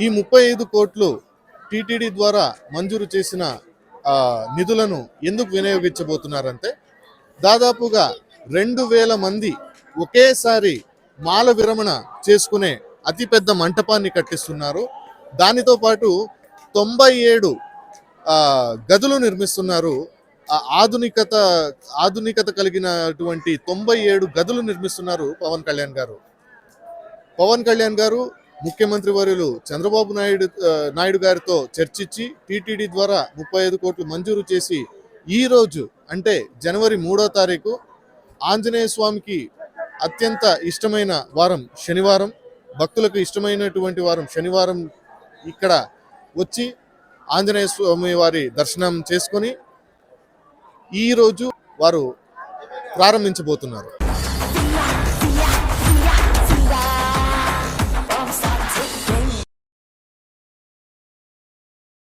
ఈ 35 కోట్లు టీటీడీ ద్వారా మంజూరు చేసిన నిధులను ఎందుకు వినియోగించబోతున్నారంటే దాదాపుగా 2000 మంది ఒకేసారి మాల విరమణ చేసుకునే అతిపెద్ద మంటపాన్ని కట్టిస్తున్నారు. దానితో పాటు 97 గదులు నిర్మిస్తున్నారు. ఆధునికత కలిగినటువంటి 97 గదులు నిర్మిస్తున్నారు పవన్ కళ్యాణ్ గారు ముఖ్యమంత్రి వర్యులు చంద్రబాబు నాయుడు గారితో చర్చించి టీటీడీ ద్వారా 35 కోట్లు మంజూరు చేసి ఈ రోజు అంటే జనవరి 3వ తారీఖు ఆంజనేయ స్వామికి అత్యంత ఇష్టమైన వారం శనివారం, భక్తులకు ఇష్టమైనటువంటి వారం శనివారం ఇక్కడ వచ్చి ఆంజనేయ స్వామి వారి దర్శనం చేసుకొని ఈ రోజు వారు ప్రారంభించబోతున్నారు.